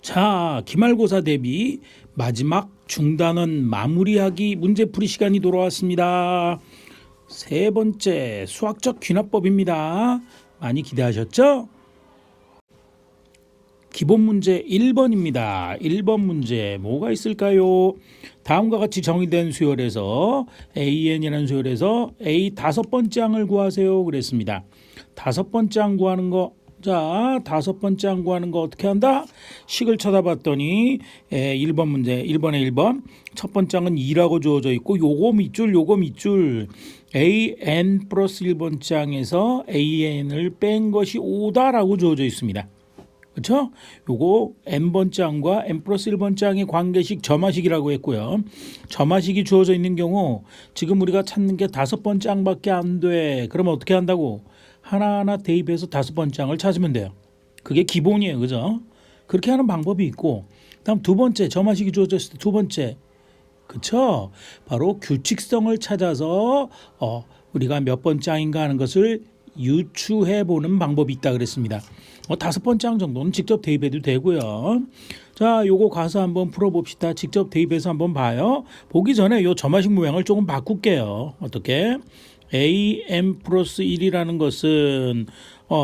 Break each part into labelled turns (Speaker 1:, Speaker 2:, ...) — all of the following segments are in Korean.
Speaker 1: 자, 기말고사 대비 마지막 중단원 마무리하기 문제풀이 시간이 돌아왔습니다. 세 번째 수학적 귀납법입니다. 많이 기대하셨죠? 기본 문제 1번입니다. 1번 문제 뭐가 있을까요? 다음과 같이 정의된 수열에서 AN이라는 수열에서 A 다섯 번째 항을 구하세요 그랬습니다. 다섯 번째 항 구하는 거, 자, 다섯 번째 항 구하는 거 어떻게 한다? 식을 쳐다봤더니 1번 문제 1번에 1번 첫 번째 항은 2라고 주어져 있고 요거 밑줄 AN 플러스 1번째 항에서 AN을 뺀 것이 5다라고 주어져 있습니다. 그렇죠? 요거 n번째 항과 n 플러스 1번째 항의 관계식 점화식이라고 했고요. 점화식이 주어져 있는 경우 지금 우리가 찾는 게 다섯 번째 항밖에 안 돼. 그러면 어떻게 한다고? 하나하나 대입해서 다섯 번째 항을 찾으면 돼요. 그게 기본이에요. 그죠? 그렇게 하는 방법이 있고, 다음 두 번째 점화식이 주어져 있을 때 두 번째, 그렇죠? 바로 규칙성을 찾아서 우리가 몇 번째 항인가 하는 것을 유추해 보는 방법이 있다 그랬습니다. 다섯 번째 항 정도는 직접 대입해도 되고요. 자, 요거 가서 한번 풀어봅시다. 직접 대입해서 한번 봐요. 보기 전에 요 점화식 모양을 조금 바꿀게요. 어떻게? AN 플러스 1이라는 것은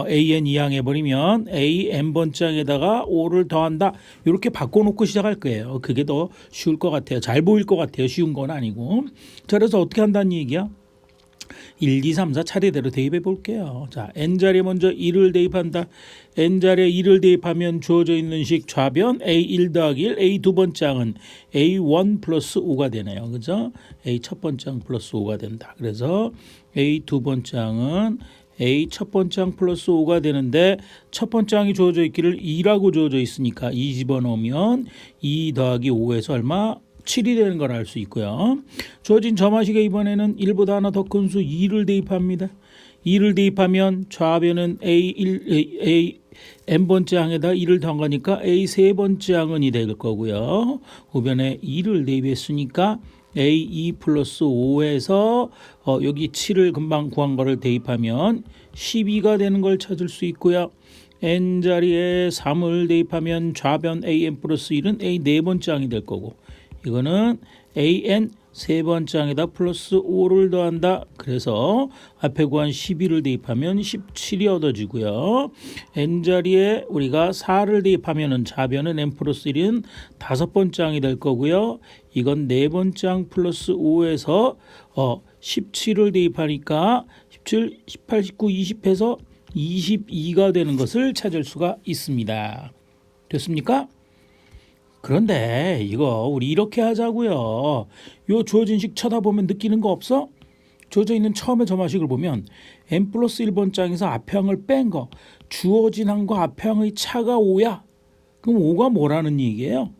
Speaker 1: AN 2항 해버리면 AN번째 항에다가 5를 더한다. 이렇게 바꿔놓고 시작할 거예요. 그게 더 쉬울 것 같아요. 잘 보일 것 같아요. 쉬운 건 아니고. 자, 그래서 어떻게 한다는 얘기야? 1, 2, 3, 4 차례대로 대입해 볼게요. 자, n자리에 먼저 1을 대입한다. n자리에 1을 대입하면 주어져 있는 식 좌변 A1 더하기 1, A 두 번째 항은 A1 플러스 5가 되네요. 그죠? A 첫 번째 항 플러스 5가 된다. 그래서 A 두 번째 항은 A 첫 번째 항 플러스 5가 되는데 첫 번째 항이 주어져 있기를 2라고 주어져 있으니까 2 집어넣으면 2 더하기 5에서 얼마? 7이 되는 걸 알 수 있고요. 주어진 점화식에 이번에는 1보다 하나 더 큰 수 2를 대입합니다. 2를 대입하면 좌변은 A n번째 항에다 2를 더한 거니까 A 세 번째 항은이 될 거고요. 우변에 2를 대입했으니까 A2 플러스 5에서 여기 7을 금방 구한 거를 대입하면 12가 되는 걸 찾을 수 있고요. n자리에 3을 대입하면 좌변 AN 플러스 1은 A 네 번째 항이 될 거고 이거는 AN 세 번째 항에다 플러스 5를 더한다. 그래서 앞에 구한 12를 대입하면 17이 얻어지고요. n자리에 우리가 4를 대입하면 좌변은 n 플러스 1은 다섯 번째 항이 될 거고요. 이건 네 번째 항 플러스 5에서 17을 대입하니까 17, 18, 19, 20 해서 22가 되는 것을 찾을 수가 있습니다. 됐습니까? 그런데 이거 우리 이렇게 하자고요. 요 주어진 식 쳐다보면 느끼는 거 없어? 주어져 있는 처음에 점화식을 보면 n 플러스 1번 장에서 앞항을 뺀 거 주어진 항과 앞항의 차가 5야. 그럼 5가 뭐라는 얘기예요?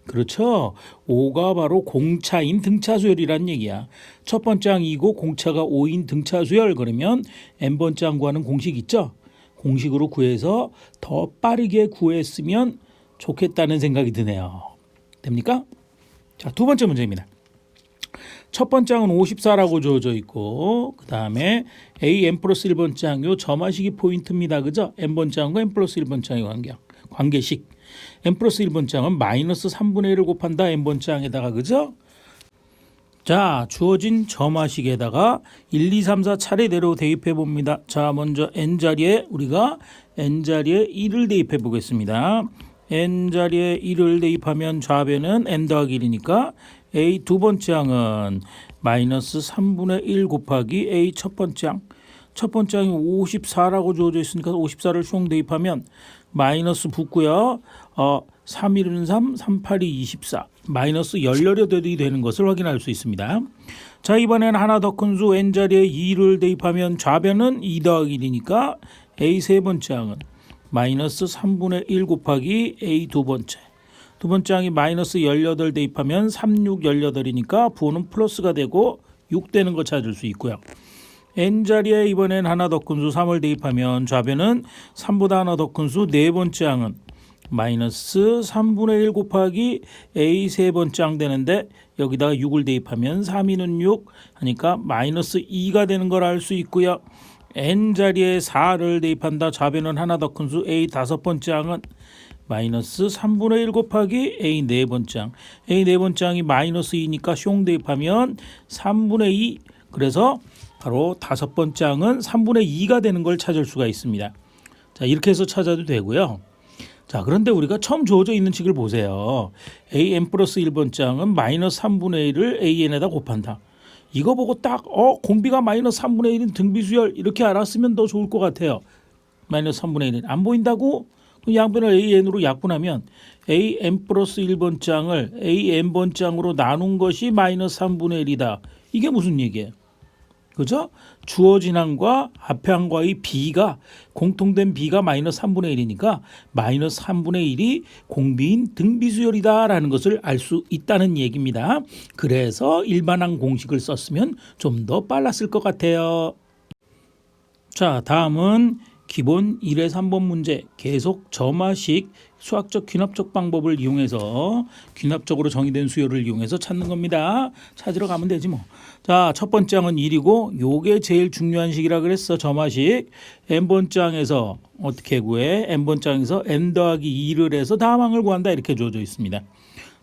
Speaker 1: 그렇죠. 5가 바로 공차인 등차수열이라는 얘기야. 첫 번째 항 2고 공차가 5인 등차수열 그러면 n번째 항 구하는 공식 있죠? 공식으로 구해서 더 빠르게 구했으면 좋겠다는 생각이 드네요. 됩니까? 자, 두 번째 문제입니다. 첫 번째 항은 54라고 주어져 있고 그 다음에 A n 플러스 1번째 항 요 점화식이 포인트입니다. 그죠? n번째 항과 n 플러스 1번째 항의 관계식 n 플러스 1번째 항은 마이너스 3분의 1을 곱한다. n번째 항에다가 그죠? 자, 주어진 점화식에다가 1, 2, 3, 4 차례대로 대입해 봅니다. 자, 먼저 n자리에 우리가 n자리에 1을 대입해 보겠습니다. n자리에 1을 대입하면 좌변은 n 더하기 1이니까 A 두 번째 항은 마이너스 3분의 1 곱하기 A 첫 번째 항. 첫 번째 항이 54라고 주어져 있으니까 54를 총 대입하면 마이너스 붙고요. 3, 1은 3, 3, 8이 24. 마이너스 18이 되는 것을 확인할 수 있습니다. 자, 이번엔 하나 더 큰 수 n자리에 2를 대입하면 좌변은 2 더하기 1이니까 A 세 번째 항은 마이너스 3분의 1 곱하기 A 두 번째 항이 마이너스 18 대입하면 3, 6, 18이니까 부호는 플러스가 되고 6 되는 거 찾을 수 있고요. n자리에 이번엔 하나 더 큰 수 3을 대입하면 좌변은 3보다 하나 더 큰 수 네 번째 항은 마이너스 3분의 1 곱하기 A 세 번째 항 되는데 여기다가 6을 대입하면 3, 2는 6 하니까 마이너스 2가 되는 걸 알 수 있고요. n자리에 4를 대입한다. 좌변은 하나 더 큰 수 a 다섯 번째 항은 마이너스 3분의 1 곱하기 a 네 번째 항. a 네 번째 항이 마이너스 2니까 숑 대입하면 3분의 2. 그래서 바로 다섯 번째 항은 3분의 2가 되는 걸 찾을 수가 있습니다. 자, 이렇게 해서 찾아도 되고요. 자, 그런데 우리가 처음 주어져 있는 식을 보세요. an 플러스 1번째 항은 마이너스 3분의 1을 an에다 곱한다. 이거 보고 딱 공비가 마이너스 3분의 1인 등비수열 이렇게 알았으면 더 좋을 것 같아요. 마이너스 3분의 1은 안 보인다고? 양변을 an으로 약분하면 an 플러스 1번장을 an번장으로 나눈 것이 마이너스 3분의 1이다. 이게 무슨 얘기예요? 그죠? 주어진 항과 앞에 항과의 b가 공통된 b가 마이너스 3분의 1이니까 마이너스 3분의 1이 공비인 등비수열이다라는 것을 알 수 있다는 얘기입니다. 그래서 일반항 공식을 썼으면 좀 더 빨랐을 것 같아요. 자, 다음은 기본 1의 3번 문제 계속 점화식 수학적 귀납적 방법을 이용해서 귀납적으로 정의된 수열을 이용해서 찾는 겁니다. 찾으러 가면 되지 뭐. 자, 첫 번째 항은 1이고 요게 제일 중요한 식이라 그랬어. 점화식. n번째 항에서 어떻게 구해? n번째 항에서 n 더하기 2를 해서 다음 항을 구한다 이렇게 주어져 있습니다.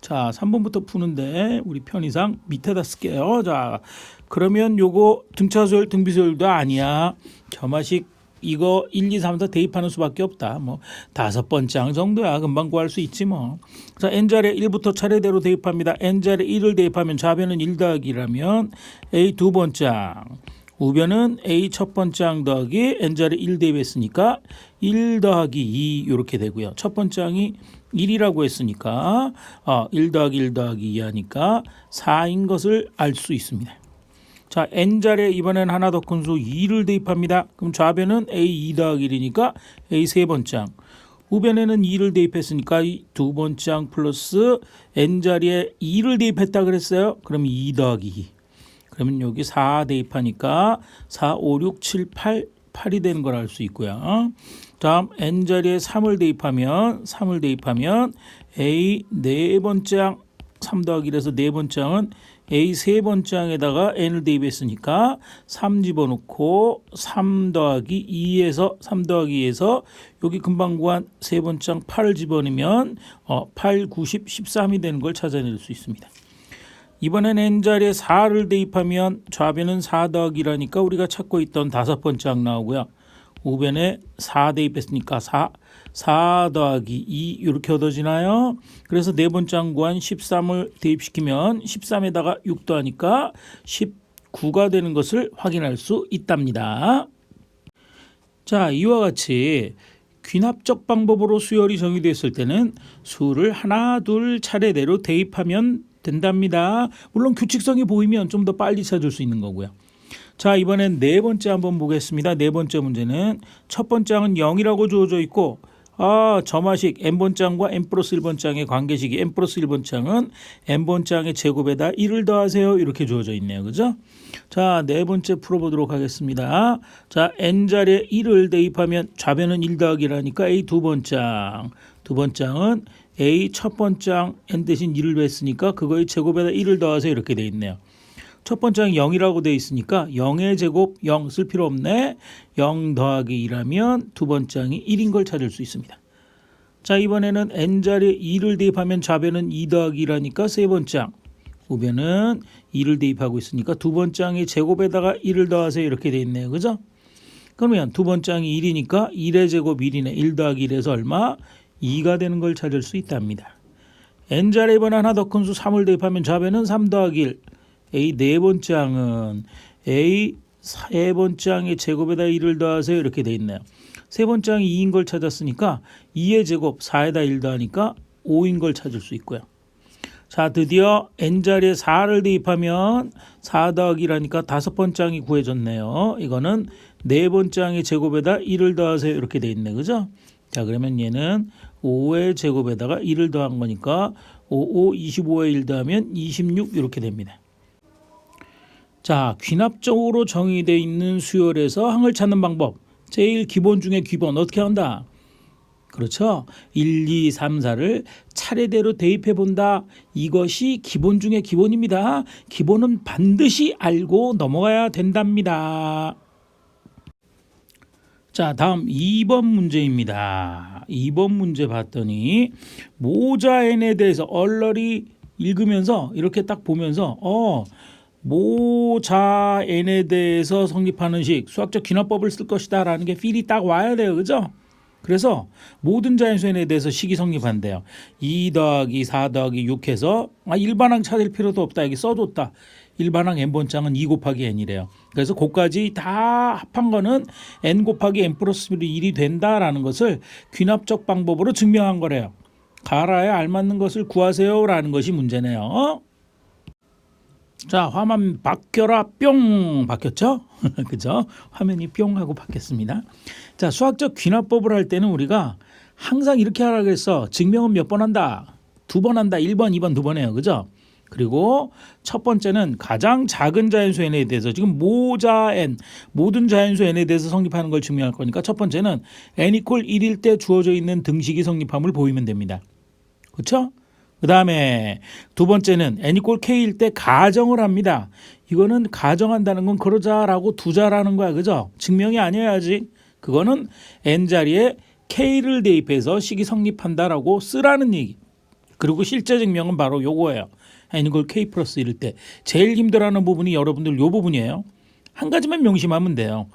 Speaker 1: 자, 3번부터 푸는데 우리 편의상 밑에다 쓸게요. 자, 그러면 요거 등차수열 등비수열도 아니야. 점화식 이거 1, 2, 3, 4 대입하는 수밖에 없다. 뭐 다섯 번째 항 정도야. 금방 구할 수 있지 뭐. 자, n자리에 1부터 차례대로 대입합니다. n자리에 1을 대입하면 좌변은 1 더하기 1하면 a 두 번째 항. 우변은 a 첫 번째 항 더하기 n자리에 1 대입했으니까 1 더하기 2 이렇게 되고요. 첫 번째 항이 1이라고 했으니까 1 더하기 1 더하기 2 하니까 4인 것을 알 수 있습니다. 자, n자리에 이번엔 하나 더 큰 수 2를 대입합니다. 그럼 좌변은 a 2 더하기 1이니까 a 세 번째 항. 우변에는 2를 대입했으니까 두 번째 항 플러스 n자리에 2를 대입했다 그랬어요. 그럼 2 더하기 2. 그러면 여기 4 대입하니까 4, 5, 6, 7, 8이 되는 걸 알 수 있고요. 다음 n자리에 3을 대입하면 a 네 번째 항 3 더하기 1에서 네 번째 항은 a 세 번째 항에다가 n을 대입했으니까 3 집어넣고 3 더하기 2에서 여기 금방 구한 세 번째 항 8을 집어넣으면 8, 90, 13이 되는 걸 찾아낼 수 있습니다. 이번엔 n자리에 4를 대입하면 좌변은 4 더하기 1하니까 우리가 찾고 있던 다섯 번째 항 나오고요. 우변에 4 대입했으니까 4 더하기 2 이렇게 얻어지나요? 그래서 네 번째 항 구한 13을 대입시키면 13에다가 6 더하니까 19가 되는 것을 확인할 수 있답니다. 자, 이와 같이 귀납적 방법으로 수열이 정의됐을 때는 수를 하나 둘 차례대로 대입하면 된답니다. 물론 규칙성이 보이면 좀 더 빨리 찾을 수 있는 거고요. 자, 이번엔 네 번째 한번 보겠습니다. 네 번째 문제는 첫 번째 항은 0이라고 주어져 있고 점화식 n번째 항과 n 플러스 1번째 항의 관계식이 n 플러스 1번째 항은 n번째 항의 제곱에다 1을 더하세요. 이렇게 주어져 있네요. 그죠? 자, 네 번째 풀어보도록 하겠습니다. 자, n자리에 1을 대입하면 좌변은 1 더하기 1하니까 a 두 번째 항. 두 번째 항은 a 첫 번째 항 n 대신 1을 했으니까 그거의 제곱에다 1을 더하세요. 이렇게 돼 있네요. 첫 번째 항이 0이라고 되어 있으니까 0의 제곱 0 쓸 필요 없네. 0 더하기 1하면 두 번째 항이 1인 걸 찾을 수 있습니다. 자, 이번에는 n자리에 2를 대입하면 좌변은 2 더하기 1하니까 세 번째 항. 우변은 2를 대입하고 있으니까 두 번째 항의 제곱에다가 1을 더하세요. 이렇게 되어 있네요. 그죠? 그러면 두 번째 항이 1이니까 1의 제곱 1이네. 1 더하기 1에서 얼마? 2가 되는 걸 찾을 수 있답니다. n자리에 이번에 하나 더 큰 수 3을 대입하면 좌변은 3 더하기 1. a 네 번째 항은 a 세 번째 항의 제곱에다 1을 더하세요. 이렇게 돼 있네요. 세 번째 항이 2인 걸 찾았으니까 2의 제곱 4에다 1 더하니까 5인 걸 찾을 수 있고요. 자, 드디어 n자리에 4를 대입하면 4 더하기 1하니까 다섯 번째 항이 구해졌네요. 이거는 네 번째 항의 제곱에다 1을 더하세요. 이렇게 돼 있네. 그죠? 자, 그러면 얘는 5의 제곱에다가 1을 더한 거니까 5, 25에 1 더하면 26 이렇게 됩니다. 자, 귀납적으로 정의되어 있는 수열에서 항을 찾는 방법. 제일 기본 중에 기본 어떻게 한다? 그렇죠. 1, 2, 3, 4를 차례대로 대입해 본다. 이것이 기본 중에 기본입니다. 기본은 반드시 알고 넘어가야 된답니다. 자, 다음 2번 문제입니다. 2번 문제 봤더니 모자 n에 대해서 얼얼이 읽으면서 이렇게 딱 보면서 모자 n에 대해서 성립하는 식 수학적 귀납법을 쓸 것이다 라는 게 필이 딱 와야 돼요. 그죠? 그래서 모든 자연수 n에 대해서 식이 성립한대요. 2 더하기 4 더하기 6 해서 일반항 찾을 필요도 없다. 여기 써줬다. 일반항 n번장은 2 곱하기 n이래요. 그래서 그까지 다 합한 거는 n 곱하기 n 플러스 1이 된다라는 것을 귀납적 방법으로 증명한 거래요. 갈아야 알맞는 것을 구하세요 라는 것이 문제네요. 자, 화면 바뀌어라 뿅 바뀌었죠? 그죠? 화면이 뿅 하고 바뀌었습니다. 자, 수학적 귀납법을 할 때는 우리가 항상 이렇게 하라 그랬어. 증명은 몇 번 한다? 2번 한다. 1번, 2번, 2번 해요. 그죠? 그리고 첫 번째는 가장 작은 자연수 n에 대해서 지금 모자 n 모든 자연수 n에 대해서 성립하는 걸 증명할 거니까 첫 번째는 n 이퀄 1일 때 주어져 있는 등식이 성립함을 보이면 됩니다. 그렇죠? 그 다음에 두 번째는 n 이퀄 k일 때 가정을 합니다. 이거는 가정한다는 건 그러자라고 두자라는 거야. 그죠? 증명이 아니어야지. 그거는 n 자리에 k를 대입해서 식이 성립한다라고 쓰라는 얘기. 그리고 실제 증명은 바로 요거예요. n 이퀄 k 플러스 1일 때 제일 힘들어하는 부분이 여러분들 요 부분이에요. 한 가지만 명심하면 돼요.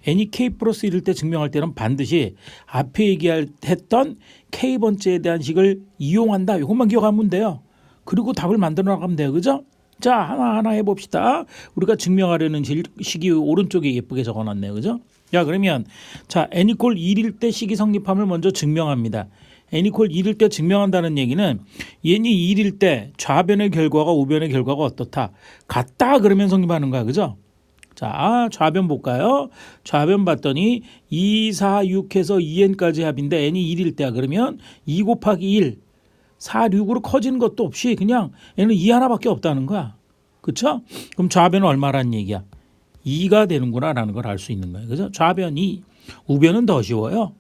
Speaker 1: n이 k 플러스 1일 때 증명할 때는 반드시 앞에 얘기했던 k번째에 대한 식을 이용한다. 이것만 기억하면 돼요. 그리고 답을 만들어 나가면 돼요. 그죠? 자, 하나하나 해봅시다. 우리가 증명하려는 식이 오른쪽에 예쁘게 적어놨네요. 그죠? 자, 그러면 자 n 이퀄 1일 때 식이 성립함을 먼저 증명합니다. n 이퀄 1일 때 증명한다는 얘기는 n이 1일 때 좌변의 결과가 우변의 결과가 어떻다? 같다 그러면 성립하는 거야. 그죠? 자, 좌변 볼까요? 좌변 봤더니 2, 4, 6해서 2n까지 합인데 n이 1일 때야. 그러면 2 곱하기 1, 4, 6으로 커지는 것도 없이 그냥 n은 2 하나밖에 없다는 거야. 그렇죠? 그럼 좌변은 얼마라는 얘기야? 2가 되는구나 라는 걸 알 수 있는 거예요. 그죠? 좌변 2, 우변은 더 쉬워요.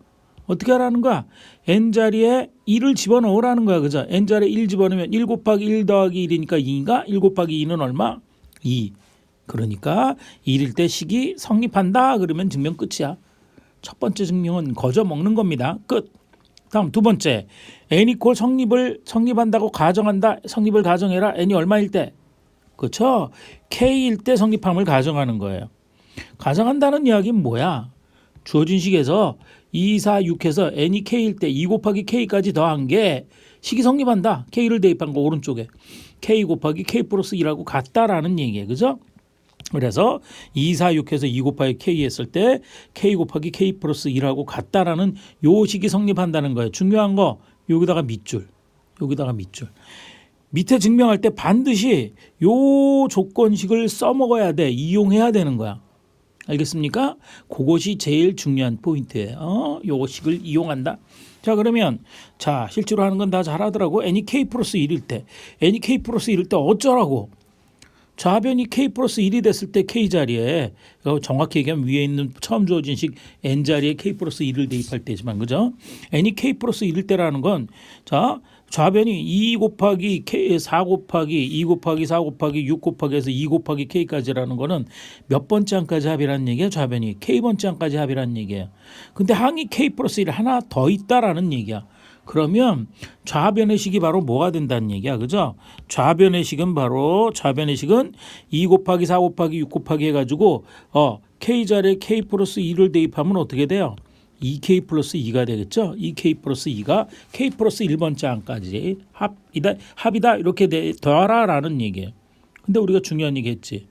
Speaker 1: 어떻게 하라는 거야? n자리에 1을 집어넣으라는 거야. 그죠? n자리에 1 집어넣으면 1 곱하기 1 더하기 1이니까 2인가? 1 곱하기 2는 얼마? 2. 그러니까 1일 때 식이 성립한다 그러면 증명 끝이야. 첫 번째 증명은 거저 먹는 겁니다. 끝. 다음 두 번째 n 이퀄 성립한다고 가정한다. 성립을 가정해라. n이 얼마일 때? 그렇죠? k일 때 성립함을 가정하는 거예요. 가정한다는 이야기는 뭐야? 주어진 식에서 2, 4, 6해서 n이 k일 때 2 곱하기 k까지 더한 게 식이 성립한다. k를 대입한 거 오른쪽에 k 곱하기 k 플러스 2라고 같다라는 얘기예요. 그죠? 그래서 2, 4, 6해서 2 곱하기 k 했을 때 k 곱하기 k 플러스 2라고 같다라는 요 식이 성립한다는 거예요. 중요한 거 여기다가 밑줄. 밑에 증명할 때 반드시 요 조건식을 써먹어야 돼. 이용해야 되는 거야. 알겠습니까? 그것이 제일 중요한 포인트예요. 요 식을 이용한다. 자, 그러면 자 실제로 하는 건 다 잘하더라고. n이 k 플러스 1일 때 어쩌라고? 좌변이 k 플러스 1이 됐을 때 k 자리에 정확히 얘기하면 위에 있는 처음 주어진 식 n 자리에 k 플러스 1을 대입할 때지만 그죠? n이 k 플러스 1일 때라는 건 자 좌변이 2 곱하기 k 4 곱하기 2 곱하기 4 곱하기 6 곱하기 해서 2 곱하기 k까지라는 거는 몇 번째 항까지 합이라는 얘기야. 좌변이 k번째 항까지 합이라는 얘기예요. 근데 항이 k 플러스 1 하나 더 있다라는 얘기야. 그러면 좌변의 식이 바로 뭐가 된다는 얘기야. 그죠? 좌변의 식은 2 곱하기 4 곱하기 6 곱하기 해가지고 k 자리에 k 플러스 2를 대입하면 어떻게 돼요? 2k 플러스 2가 되겠죠? 2k 플러스 2가 k 플러스 1번째 항까지 합이다 이렇게 더하라라는 얘기예요. 근데 우리가 중요한 얘기 했지.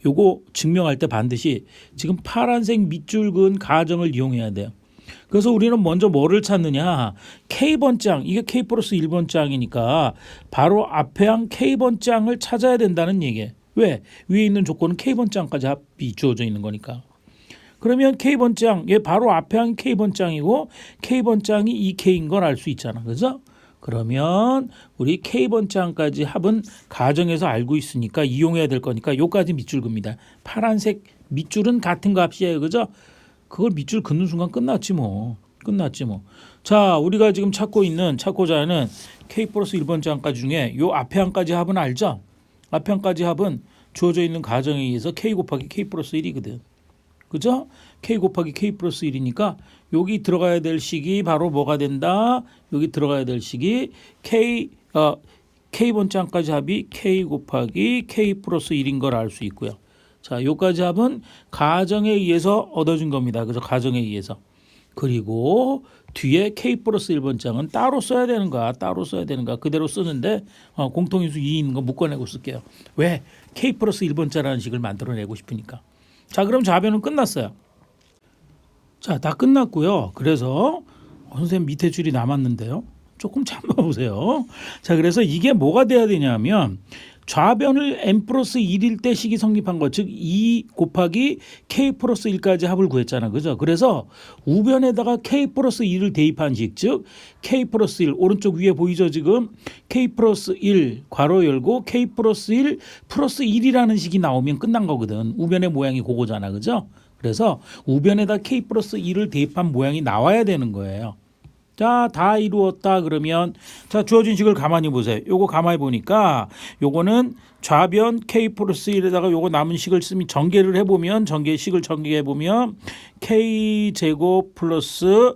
Speaker 1: 요거 증명할 때 반드시 지금 파란색 밑줄 그은 가정을 이용해야 돼요. 그래서 우리는 먼저 뭐를 찾느냐? K번째 항, 이게 K 플러스 1번째 항이니까 바로 앞에 항 K번째 항을 찾아야 된다는 얘기예요. 왜? 위에 있는 조건은 K번째 항까지 합이 주어져 있는 거니까. 그러면 K번째 항, 얘 바로 앞에 항이 K번째 항이고 K번째 항이 2K인 걸 알 수 있잖아. 그죠? 그러면 우리 K번째 항까지 합은 가정에서 알고 있으니까 이용해야 될 거니까 요까지 밑줄 긋습니다. 파란색 밑줄은 같은 값이에요. 그죠? 그걸 밑줄 긋는 순간 끝났지 뭐. 자, 우리가 지금 찾고자 하는 K 플러스 1번째 항까지 중에 요 앞에 항까지 합은 알죠? 앞에 항까지 합은 주어져 있는 가정에 의해서 K 곱하기 K 플러스 1이거든. 그죠? K 곱하기 K 플러스 1이니까 여기 들어가야 될 식이 바로 뭐가 된다? 여기 들어가야 될 식이 K번째 항까지 합이 K 곱하기 K 플러스 1인 걸 알 수 있고요. 자, 요까지 합은 가정에 의해서 얻어진 겁니다. 그래서 가정에 의해서. 그리고 뒤에 K 플러스 1번장은 따로 써야 되는 거야. 따로 써야 되는 거야. 그대로 쓰는데 공통인수 2 있는 거 묶어내고 쓸게요. 왜? K 플러스 1번자라는 식을 만들어내고 싶으니까. 자, 그럼 좌변은 끝났어요. 자, 다 끝났고요. 그래서 선생님 밑에 줄이 남았는데요. 조금 참아보세요. 자, 그래서 이게 뭐가 돼야 되냐면 좌변을 n 플러스 1일 때 식이 성립한 것, 즉 2 곱하기 k 플러스 1까지 합을 구했잖아. 그죠? 그래서 우변에다가 k 플러스 1을 대입한 식, 즉 k 플러스 1, 오른쪽 위에 보이죠 지금? k 플러스 1 괄호 열고 k 플러스 1 플러스 1이라는 식이 나오면 끝난 거거든. 우변의 모양이 그거잖아. 그죠? 그래서 우변에다 k 플러스 1을 대입한 모양이 나와야 되는 거예요. 자, 다 이루었다 그러면 자, 주어진 식을 가만히 보세요. 요거 가만히 보니까 요거는 좌변 k 플러스 1에다가 요거 남은 식을 쓰면 전개를 해보면 식을 전개해보면 k 제곱 플러스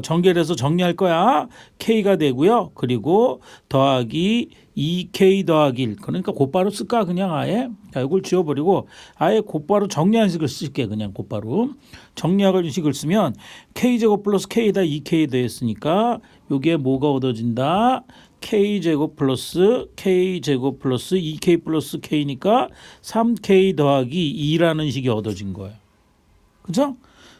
Speaker 1: 전개를 해서 정리할 거야. k가 되고요. 그리고 더하기 2k 더하기 1. 그러니까 곧바로 쓸까 그냥 아예. 자, 이걸 지워버리고 아예 곧바로 정리한 식을 쓸게. 그냥 곧바로 정리한 식을 쓰면 k 제곱 플러스 k에다 2k 더했으니까 요게 뭐가 얻어진다. k 제곱 플러스 2k 플러스 k니까 3k 더하기 2라는 식이 얻어진 거예요. 그죠?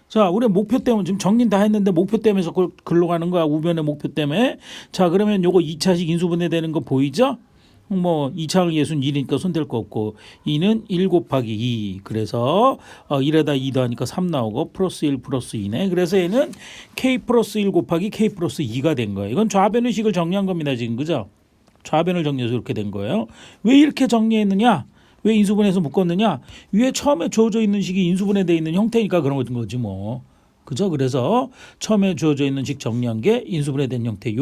Speaker 1: 자, 우리 목표 때문에 지금 정리는 다 했는데 목표 때문에 글로 가는 거야. 우변의 목표 때문에. 자, 그러면 요거 2차식 인수분해 되는 거 보이죠? 뭐 2차항 예수는 1이니까 손댈 거 없고 2는 1 곱하기 2. 그래서 1에다 2 더하니까 3 나오고 플러스 1 플러스 2네. 그래서 얘는 k 플러스 1 곱하기 k 플러스 2가 된 거예요. 이건 좌변의 식을 정리한 겁니다. 지금 그죠? 좌변을 정리해서 이렇게 된 거예요. 왜 이렇게 정리했느냐? 왜 인수분해해서 묶었느냐? 위에 처음에 주어져 있는 식이 인수분해되어 있는 형태니까 그런 거지 뭐. 그죠? 그래서 처음에 주어져 있는 식 정리한 게 인수분해된 형태.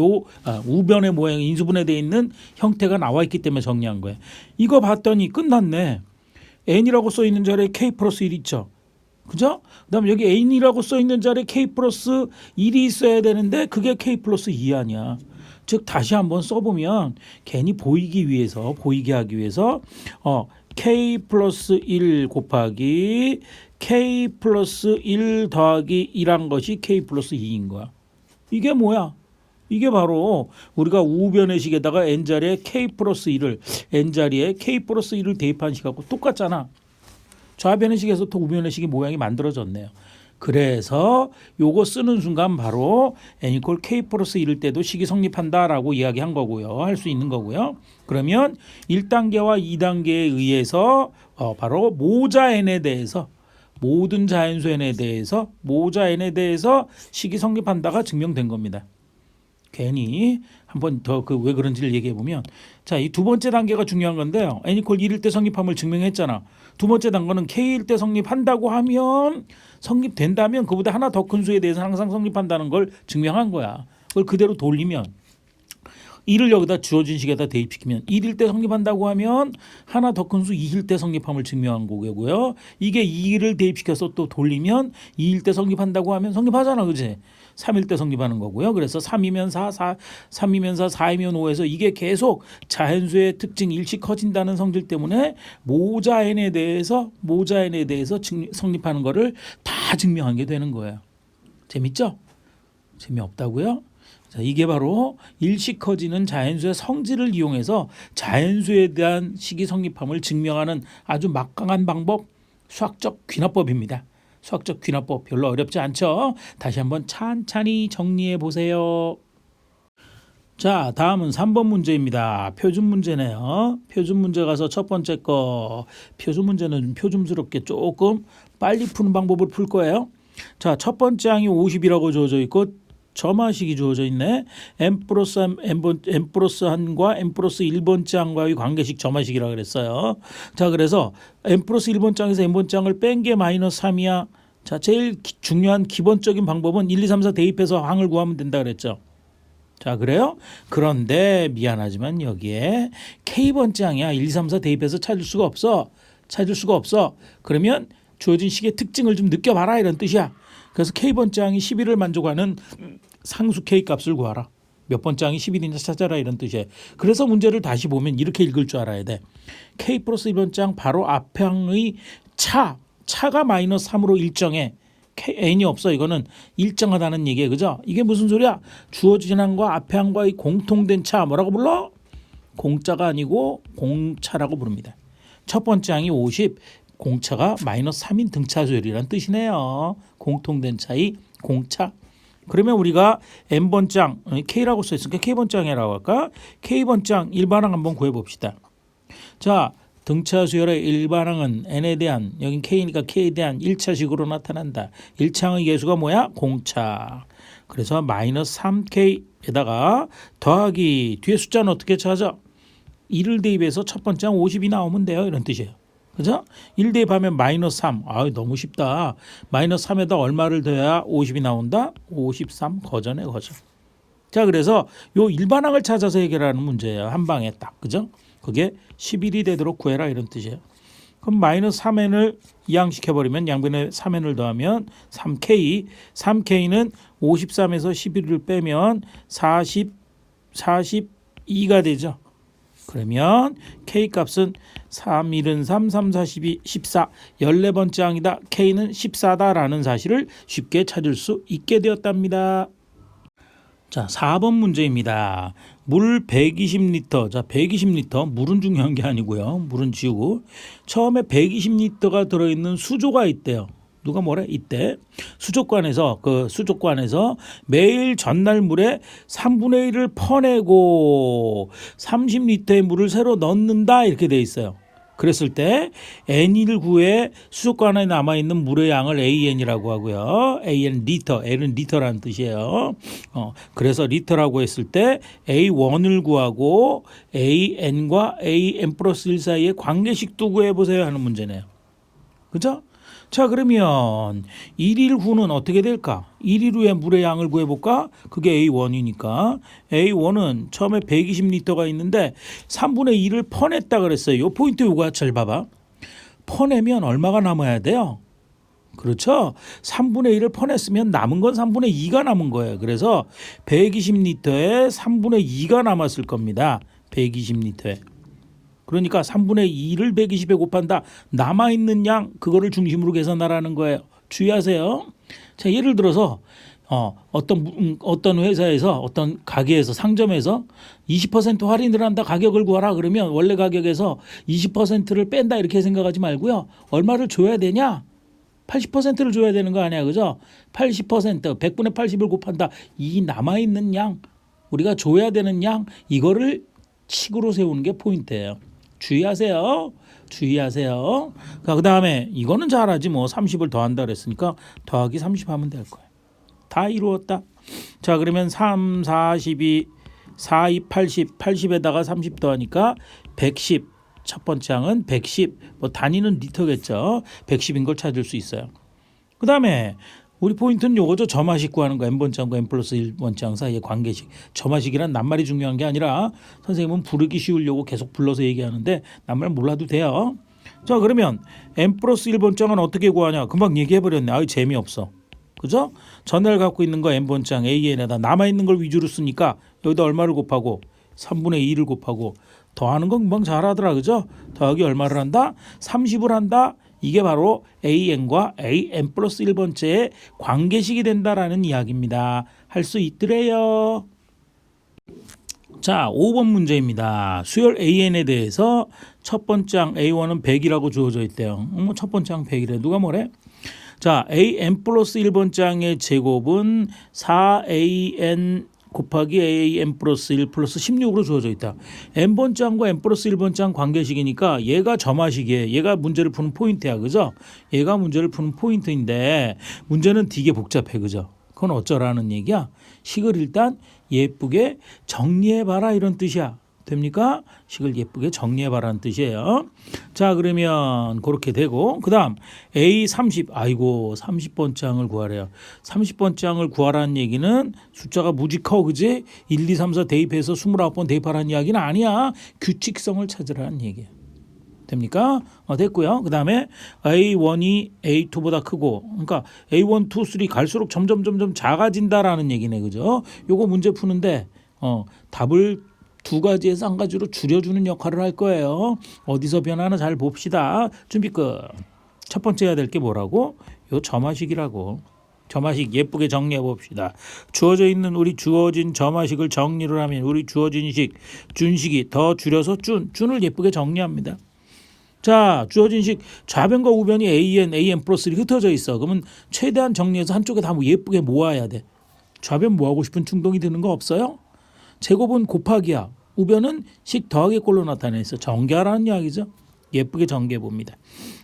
Speaker 1: 우변의 모양이 인수분해되어 있는 형태가 나와 있기 때문에 정리한 거예요. 이거 봤더니 끝났네. n이라고 써 있는 자리에 k 플러스 1 있죠. 그죠? 그다음에 여기 n이라고 써 있는 자리에 k 플러스 1이 있어야 되는데 그게 k 플러스 2 아니야. 즉 다시 한번 써보면 괜히 보이게 하기 위해서 k 플러스 1 곱하기 k 플러스 1 더하기 1한 것이 k 플러스 2인 거야. 이게 뭐야? 이게 바로 우리가 우변의 식에다가 n자리에 k 플러스 1을 n자리에 k 플러스 1을 대입한 식하고 똑같잖아. 좌변의 식에서 또 우변의 식이 모양이 만들어졌네요. 그래서 요거 쓰는 순간 바로 n 이퀄 k 플러스 1일 때도 식이 성립한다라고 이야기한 거고요. 할 수 있는 거고요. 그러면 1단계와 2단계에 의해서 바로 모자 n에 대해서 모든 자연수 n에 대해서 모자 n에 대해서 식이 성립한다가 증명된 겁니다. 괜히 한번 더 왜 그런지를 얘기해 보면 자, 이 두 번째 단계가 중요한 건데요. n 이퀄 1일 때 성립함을 증명했잖아. 두 번째 단계는 k일 때 성립한다고 하면 성립된다면 그보다 하나 더 큰 수에 대해서 항상 성립한다는 걸 증명한 거야. 그걸 그대로 돌리면 1을 여기다 주어진 식에다 대입시키면 1일 때 성립한다고 하면 하나 더 큰 수 2일 때 성립함을 증명한 거고요. 이게 2를 대입시켜서 또 돌리면 2일 때 성립한다고 하면 성립하잖아. 그지? 3일 때 성립하는 거고요. 그래서 3이면 4, 3이면 4, 4이면 5에서 이게 계속 자연수의 특징 일씩 커진다는 성질 때문에 모자 n에 대해서 성립하는 거를 다 증명한 게 되는 거예요. 재밌죠? 재미없다고요? 자, 이게 바로 일씩 커지는 자연수의 성질을 이용해서 자연수에 대한 식이 성립함을 증명하는 아주 막강한 방법, 수학적 귀납법입니다. 수학적 귀납법 별로 어렵지 않죠? 다시 한번 찬찬히 정리해 보세요. 자, 다음은 3번 문제입니다. 표준 문제네요. 표준 문제 가서 첫 번째 거. 표준 문제는 좀 표준스럽게 조금 빨리 푸는 방법을 풀 거예요. 자, 첫 번째 항이 50이라고 주어져 있고 점화식이 주어져 있네. n 플러스 1과 n 플러스 1번째 항과의 관계식 점화식이라고 그랬어요. 자, 그래서 n 플러스 1번째 항에서 n번째 항을 뺀 게 마이너스 3이야. 자, 제일 중요한 기본적인 방법은 1, 2, 3, 4 대입해서 항을 구하면 된다 그랬죠. 자, 그래요? 그런데 미안하지만 여기에 k번째 항이야. 1, 2, 3, 4 대입해서 찾을 수가 없어. 그러면 주어진 식의 특징을 좀 느껴봐라 이런 뜻이야. 그래서 K번장이 11을 만족하는 상수 K 값을 구하라. 몇 번장이 11인지 찾아라 이런 뜻이에요. 그래서 문제를 다시 보면 이렇게 읽을 줄 알아야 돼. K 플러스 1번장 바로 앞항의 차가 마이너스 3으로 일정해. n이 없어. 이거는 일정하다는 얘기예요. 그죠? 이게 무슨 소리야? 주어진 항과 앞에 항과의 공통된 차 뭐라고 불러? 공짜가 아니고 공차라고 부릅니다. 첫 번째 항이 50, 공차가 마이너스 3인 등차 수열이라는 뜻이네요. 공통된 차이 공차. 그러면 우리가 n번장 K라고 써있으니까 K번장이라고 할까? K번장 일반항 한번 구해봅시다. 자, 등차 수열의 일반항은 n에 대한, 여긴 K니까 K에 대한 1차식으로 나타난다. 1차항의 계수가 뭐야? 공차. 그래서 마이너스 3K에다가 더하기 뒤에 숫자는 어떻게 찾아? 1을 대입해서 첫 번째 항 50이 나오면 돼요. 이런 뜻이에요. 그죠? 1 대입하면 마이너스 3. 너무 쉽다. 마이너스 3에다 얼마를 더해야 50이 나온다? 53 거전에 거전. 자, 그래서 요 일반항을 찾아서 해결하는 문제예요. 한 방에 딱. 그죠? 그게 11이 되도록 구해라 이런 뜻이에요. 그럼 마이너스 3n을 이항시켜버리면 양변에 3n을 더하면 3k. 3k는 53에서 11을 빼면 42가 되죠. 그러면 K값은 3, 1은 3, 3, 42, 14, 14번째 항이다. K는 14다라는 사실을 쉽게 찾을 수 있게 되었답니다. 자, 4번 문제입니다. 물 120리터. 자, 120리터. 물은 중요한 게 아니고요. 물은 지우고. 처음에 120리터가 들어있는 수조가 있대요. 누가 뭐래? 이때 수족관에서 매일 전날 물에 3분의 1을 퍼내고 30리터의 물을 새로 넣는다 이렇게 돼 있어요. 그랬을 때 N을 구해 수족관에 남아있는 물의 양을 AN이라고 하고요. AN 리터, L은 리터라는 뜻이에요. 그래서 리터라고 했을 때 A1을 구하고 AN과 AN 플러스 1 사이의 관계식도 구해보세요 하는 문제네요. 그죠? 자, 그러면 1일 후는 어떻게 될까? 1일 후에 물의 양을 구해볼까? 그게 A1이니까 A1은 처음에 120리터가 있는데 3분의 1을 퍼냈다 그랬어요. 이 포인트 요거 잘 봐봐. 퍼내면 얼마가 남아야 돼요? 그렇죠? 3분의 1을 퍼냈으면 남은 건 3분의 2가 남은 거예요. 그래서 120리터에 3분의 2가 남았을 겁니다. 120리터에. 그러니까 3분의 2를 120에 곱한다. 남아있는 양 그거를 중심으로 계산하라는 거예요. 주의하세요. 자, 예를 들어서 어떤 회사에서 어떤 가게에서 상점에서 20% 할인을 한다. 가격을 구하라. 그러면 원래 가격에서 20%를 뺀다 이렇게 생각하지 말고요. 얼마를 줘야 되냐? 80%를 줘야 되는 거 아니야. 그죠? 80% 100분의 80을 곱한다. 이 남아있는 양 우리가 줘야 되는 양 이거를 칙으로 세우는 게 포인트예요. 주의하세요. 그 다음에 이거는 잘하지 뭐 30을 더한다 그랬으니까 더하기 30 하면 될 거예요. 다 이루었다. 자, 그러면 3, 42, 4, 2, 80, 80에다가 30 더하니까 110. 첫 번째 항은 110. 뭐 단위는 리터겠죠. 110인 걸 찾을 수 있어요. 그 다음에 우리 포인트는 요거죠. 점화식 구하는 거. n번장과 n 플러스 1번장 사이의 관계식. 점화식이란 낱말이 중요한 게 아니라 선생님은 부르기 쉬우려고 계속 불러서 얘기하는데 낱말 몰라도 돼요. 자, 그러면 n 플러스 1번장은 어떻게 구하냐. 금방 얘기해버렸네. 재미없어. 그죠? 전날 갖고 있는 거 n번장 AN에다 남아있는 걸 위주로 쓰니까 여기다 얼마를 곱하고 3분의 2를 곱하고 더하는 건 금방 잘하더라. 그죠? 더하기 얼마를 한다? 30을 한다. 이게 바로 AN과 AN 플러스 1번째의 관계식이 된다라는 이야기입니다. 할 수 있더래요. 자, 5번 문제입니다. 수열 AN에 대해서 첫 번째 항 A1은 100이라고 주어져 있대요. 첫 번째 항 100이래. 누가 뭐래? 자, AN 플러스 1번장의 제곱은 4AN 곱하기 AN 플러스 1 플러스 16으로 주어져 있다. n번장과 n 플러스 1번장 관계식이니까 얘가 점화식이에요. 얘가 문제를 푸는 포인트야. 그죠? 얘가 문제를 푸는 포인트인데 문제는 되게 복잡해. 그죠? 그건 어쩌라는 얘기야? 식을 일단 예쁘게 정리해봐라 이런 뜻이야. 됩니까? 식을 예쁘게 정리해봐라는 뜻이에요. 자, 그러면 그렇게 되고 그 다음 A30 30번장을 구하래요. 30번장을 구하라는 얘기는 숫자가 무지 커. 그지? 1, 2, 3, 4 대입해서 29번 대입하라는 이야기는 아니야. 규칙성을 찾으라는 얘기야. 됩니까? 됐고요. 그 다음에 A1이 A2보다 크고, 그러니까 A1, 2, 3 갈수록 점점 작아진다라는 얘기네, 그죠? 요거 문제 푸는데 답을 두 가지에서 한 가지로 줄여주는 역할을 할 거예요. 어디서 변하나 잘 봅시다. 준비 끝. 첫 번째 해야 될 게 뭐라고? 요 점화식이라고. 점화식 예쁘게 정리해 봅시다. 주어져 있는 우리 주어진 점화식을 정리를 하면 우리 주어진 식, 준식이 더 줄여서 준을 예쁘게 정리합니다. 자, 주어진 식 좌변과 우변이 an 플러스 1이 흩어져 있어. 그러면 최대한 정리해서 한쪽에 다 예쁘게 모아야 돼. 좌변 모아고 싶은 충동이 드는 거 없어요? 제곱은 곱하기야. 우변은 식 더하기 꼴로 나타내 있어. 정개하라는 이야기죠. 예쁘게 정개해 봅니다.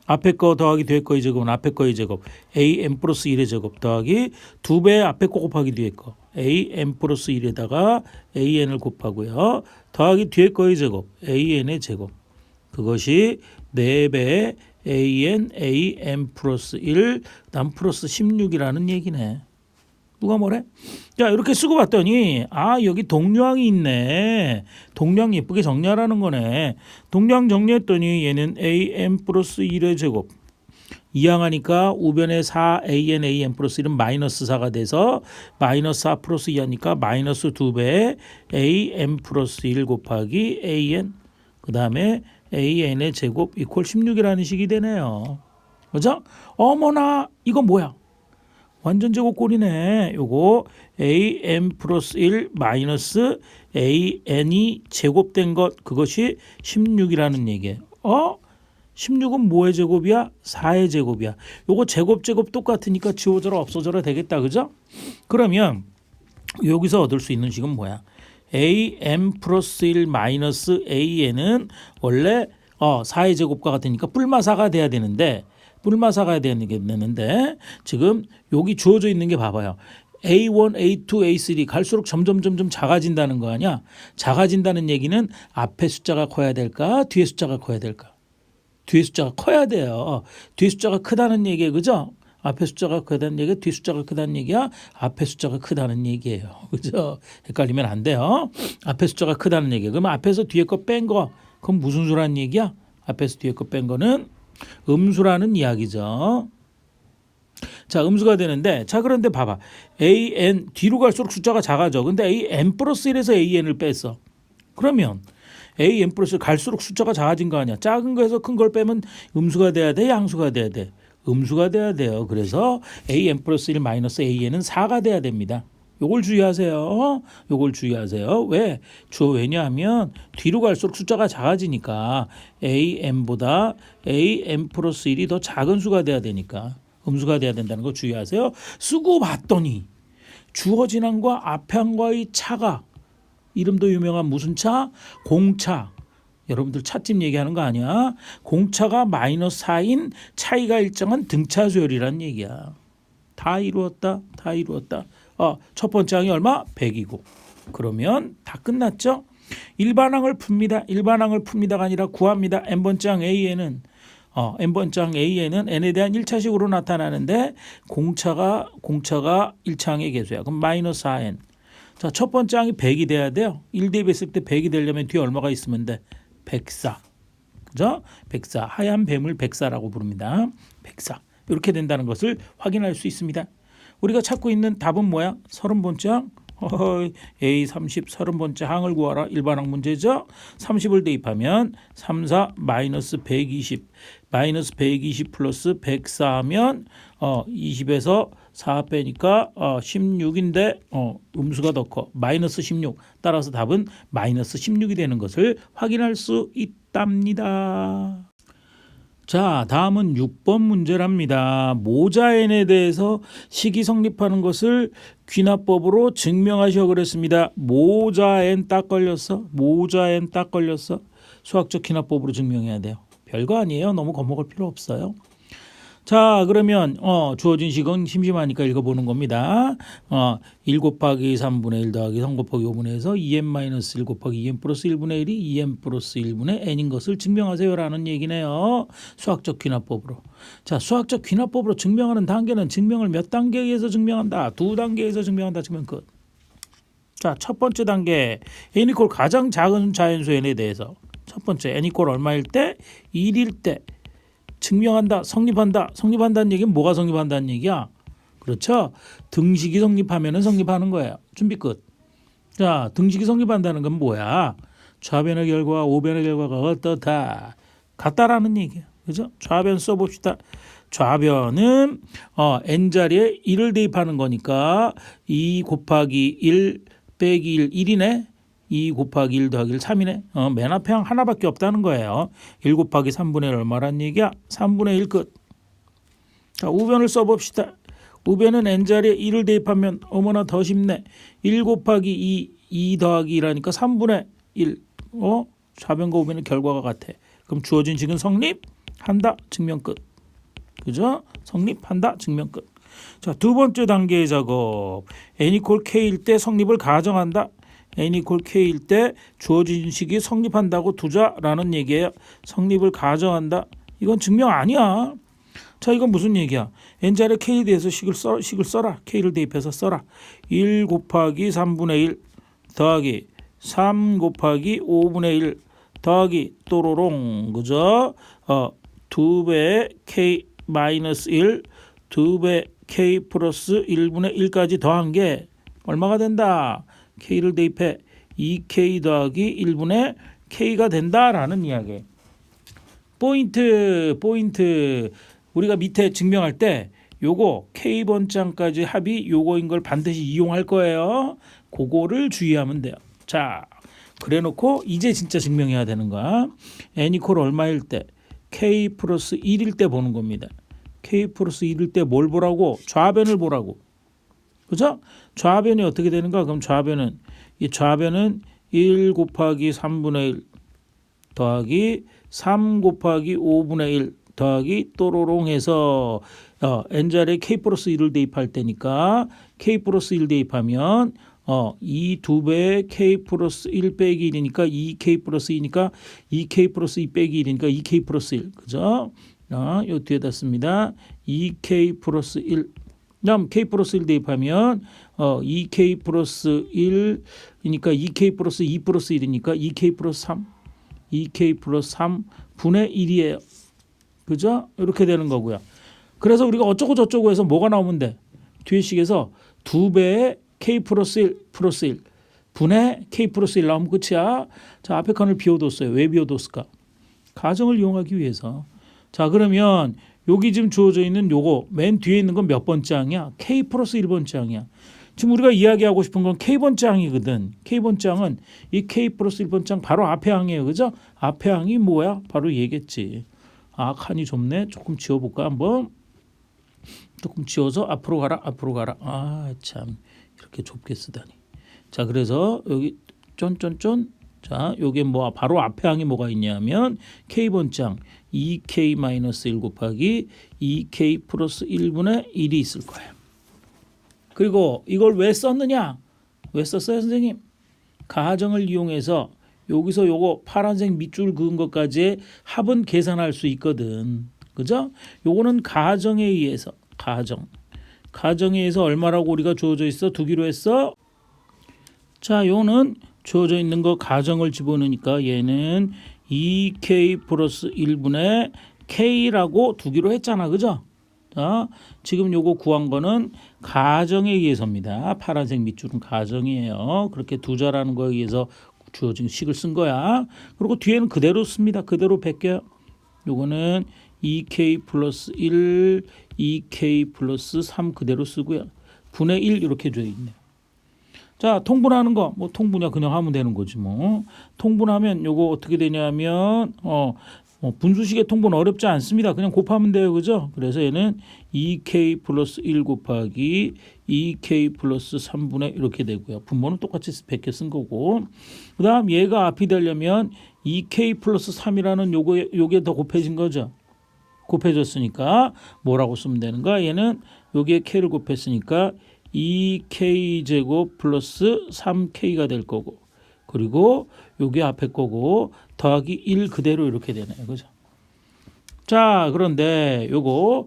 Speaker 1: 앞에 거 더하기 뒤에 거의 제곱은 앞에 거의 제곱 an 플러스 1의 제곱 더하기 2배 앞에 거 곱하기 뒤에 거 an 플러스 1에다가 an을 곱하고요. 더하기 뒤에 거의 제곱 an의 제곱 그것이 4배 an 플러스 1 남 플러스 16이라는 얘기네. 누가 뭐래? 자, 이렇게 쓰고 봤더니 여기 동류항이 있네. 동류항 예쁘게 정리하라는 거네. 동류항 정리했더니 얘는 an 플러스 1의 제곱 이항하니까 우변에 4an 플러스 1은 마이너스 4가 돼서 마이너스 4 플러스 2 하니까 마이너스 2배 an 플러스 1 곱하기 an 그 다음에 an의 제곱 이퀄 16이라는 식이 되네요. 그죠? 어머나 이거 뭐야? 완전 제곱꼴이네. 요거 an 플러스 1 마이너스 an이 제곱된 것 그것이 16이라는 얘기예요. 16은 뭐의 제곱이야? 4의 제곱이야. 요거 제곱 똑같으니까 지워져라 없어져라 되겠다. 그죠? 그러면 여기서 얻을 수 있는 식은 뭐야? an 플러스 1 마이너스 an은 원래 4의 제곱과 같으니까 뿔마사가 돼야 되는데 뿔마사가 되는데 지금 여기 주어져 있는 게 봐봐요. A1, A2, A3 갈수록 점점 작아진다는 거 아니야? 작아진다는 얘기는 앞에 숫자가 커야 될까? 뒤에 숫자가 커야 될까? 뒤에 숫자가 커야 돼요. 뒤에 숫자가 크다는 얘기예요. 그죠? 앞에 숫자가 크다는 얘기야? 뒤에 숫자가 크다는 얘기야? 앞에 숫자가 크다는 얘기예요. 그죠? 헷갈리면 안 돼요. 앞에 숫자가 크다는 얘기예요. 그러면 앞에서 뒤에 거 뺀 거 그럼 무슨 수라는 얘기야? 앞에서 뒤에 거 뺀 거는 음수라는 이야기죠. 자, 음수가 되는데 그런데 봐봐. an 뒤로 갈수록 숫자가 작아져. 근데 an 플러스 1에서 an을 뺐어. 그러면 an 플러스 1 갈수록 숫자가 작아진 거 아니야. 작은 거에서 큰 걸 빼면 음수가 돼야 돼? 양수가 돼야 돼? 음수가 돼야 돼요. 그래서 an 플러스 1 마이너스 an은 4가 돼야 됩니다. 요걸 주의하세요. 요걸 주의하세요. 왜? 왜냐하면 뒤로 갈수록 숫자가 작아지니까 an보다 an 플러스 1이 더 작은 수가 돼야 되니까 음수가 돼야 된다는 거 주의하세요. 쓰고 봤더니 주어진 항과 앞에 항과의 차가 이름도 유명한 무슨 차? 공차. 여러분들 차집 얘기하는 거 아니야? 공차가 마이너스 4인 차이가 일정한 등차 수열이라는 얘기야. 다 이루었다. 첫 번째 항이 얼마? 100이고. 그러면 다 끝났죠? 일반항을 풉니다가 아니라 구합니다. n번째 항 A에는 n번째 항 A에는 n에 대한 1차식으로 나타나는데 공차가 1차항의 개수야. 그럼 마이너스 4n. 자, 첫 번째 항이 100이 돼야 돼요. 1 대입했을 때 100이 되려면 뒤에 얼마가 있으면 돼? 104. 그죠? 104. 하얀 뱀을 104라고 부릅니다. 104. 이렇게 된다는 것을 확인할 수 있습니다. 우리가 찾고 있는 답은 뭐야? 30번째 항. A30 30번째 항을 구하라. 일반항 문제죠. 30을 대입하면 3, 4 마이너스 120 마이너스 120 플러스 104 하면 20에서 4 빼니까 16인데 음수가 더 커. 마이너스 16. 따라서 답은 마이너스 16이 되는 것을 확인할 수 있답니다. 자, 다음은 6번 문제랍니다. 모자N에 대해서 식이 성립하는 것을 귀납법으로 증명하시오 그랬습니다. 모자N 딱 걸렸어. 수학적 귀납법으로 증명해야 돼요. 별거 아니에요. 너무 겁먹을 필요 없어요. 자, 그러면 주어진 식은 심심하니까 읽어보는 겁니다. 1 곱하기 3분의 1 더하기 3 곱하기 5분의 1에서 2n-1 곱하기 2n 플러스 1분의 1이 2n 플러스 1분의 n인 것을 증명하세요라는 얘기네요. 수학적 귀납법으로. 자, 수학적 귀납법으로 증명하는 단계는 증명을 몇 단계에서 증명한다? 2단계에서 증명한다. 증명 끝. 자, 첫 번째 단계 n 이퀄 가장 작은 자연수 n에 대해서 첫 번째 n 이퀄 얼마일 때? 1일 때 증명한다, 성립한다. 성립한다는 얘기는 뭐가 성립한다는 얘기야? 그렇죠. 등식이 성립하면은 성립하는 거예요. 준비 끝. 자, 등식이 성립한다는 건 뭐야? 좌변의 결과와 우변의 결과가 어떻다? 같다라는 얘기야. 그죠? 좌변 써봅시다. 좌변은 n자리에 1을 대입하는 거니까 2 곱하기 1 빼기 1, 1이네. 2 곱하기 1 더하기 1, 3이네. 맨 앞에 하나밖에 없다는 거예요. 1 곱하기 3분의 1 얼마란 얘기야? 3분의 1 끝. 자, 우변을 써봅시다. 우변은 n자리에 1을 대입하면 어머나 더 쉽네. 1 곱하기 2 더하기 1하니까 3분의 1. 좌변과 우변의 결과가 같아. 그럼 주어진 식은 성립한다. 증명 끝. 그죠? 성립한다. 증명 끝. 자, 두 번째 단계의 작업. n 이퀄 k일 때 성립을 가정한다. n 이퀄 k일 때 주어진 식이 성립한다고 두자라는 얘기예요. 성립을 가정한다. 이건 증명 아니야. 자, 이건 무슨 얘기야? n자리에 k에 대해서 식을 써라. k를 대입해서 써라. 1 곱하기 3분의 1 더하기 3 곱하기 5분의 1 더하기 또로롱. 그죠? 2배 k 마이너스 1 2배 k 플러스 1분의 1까지 더한 게 얼마가 된다? k를 대입해 2k 더하기 1분의 k가 된다라는 이야기. 포인트. 우리가 밑에 증명할 때 요거 k번장까지 합이 요거인 걸 반드시 이용할 거예요. 그거를 주의하면 돼요. 자, 그래 놓고 이제 진짜 증명해야 되는 거야. n 이퀄 얼마일 때? k 플러스 1일 때 보는 겁니다. k 플러스 1일 때 뭘 보라고? 좌변을 보라고. 그죠? 좌변이 어떻게 되는가? 그럼 좌변은 1 곱하기 3분의 1 더하기 3 곱하기 5분의 1 더하기 또로롱 해서 n자리에 k 플러스 1을 대입할 때니까 k 플러스 1 대입하면 이 2배의 k 플러스 1 빼기 1이니까 2k 플러스 2니까 2k 플러스 2 빼기 1이니까 2k 플러스 1. 그죠? 요 뒤에다 씁니다. 2k 플러스 1. 그다음 k 플러스 1 대입하면 2k 플러스 1이니까 2k 플러스 2 플러스 1이니까 2k 플러스 3. 2k 플러스 3 분의 1이에요. 그죠? 이렇게 되는 거고요. 그래서 우리가 어쩌고 저쩌고 해서 뭐가 나오면 돼? 뒤에 식에서 2배의 k 플러스 1 플러스 1 분의 k 플러스 1 나오면 끝이야. 자, 앞에 칸을 비워뒀어요. 왜 비워뒀을까? 가정을 이용하기 위해서. 자, 그러면 여기 지금 주어져 있는 요거 맨 뒤에 있는 건 몇 번째 항이야? k 플러스 1번째 항이야. 지금 우리가 이야기하고 싶은 건 k번째 항이거든. k번째 항은 이 k 플러스 1번째 항 바로 앞에 항이에요. 그죠? 앞에 항이 뭐야? 바로 얘겠지. 아, 칸이 좁네. 조금 지워볼까 한번. 조금 지워서 앞으로 가라. 아, 참 이렇게 좁게 쓰다니. 자, 그래서 여기 쫀. 자, 요게 뭐 바로 앞에 항이 뭐가 있냐면 k번째 항 2k-1 곱하기 2k 플러스 1분의 1이 있을 거예요. 그리고 이걸 왜 썼느냐? 왜 썼어요, 선생님? 가정을 이용해서 여기서 요거 파란색 밑줄 그은 것까지 합은 계산할 수 있거든. 그죠? 요거는 가정에 의해서 가정에 의해서 얼마라고 우리가 주어져 있어? 두기로 했어? 자, 요거는 주어져 있는 거 가정을 집어넣으니까 얘는 2k 플러스 1분의 k라고 두기로 했잖아. 그죠? 자, 지금 요거 구한 거는 가정에 의해서입니다. 파란색 밑줄은 가정이에요. 그렇게 두자라는 거에 의해서 주어진 식을 쓴 거야. 그리고 뒤에는 그대로 씁니다. 그대로 베껴요. 요거는 2k 플러스 1, 2k 플러스 3 그대로 쓰고요. 분의 1 이렇게 돼 있네요. 자, 통분하는 거 뭐 통분이야 그냥 하면 되는 거지 뭐. 통분하면 요거 어떻게 되냐면 분수식의 통분 어렵지 않습니다. 그냥 곱하면 돼요. 그죠? 그래서 얘는 2k 플러스 1 곱하기 2k 플러스 3분의 이렇게 되고요. 분모는 똑같이 100개 쓴 거고. 그다음 얘가 앞이 되려면 2k 플러스 3이라는 요게 더 곱해진 거죠. 곱해졌으니까 뭐라고 쓰면 되는가? 얘는 여기에 k를 곱했으니까 2k 제곱 플러스 3k가 될 거고. 그리고 요게 앞에 거고 더하기 1 그대로 이렇게 되네요. 그죠? 자, 그런데 요거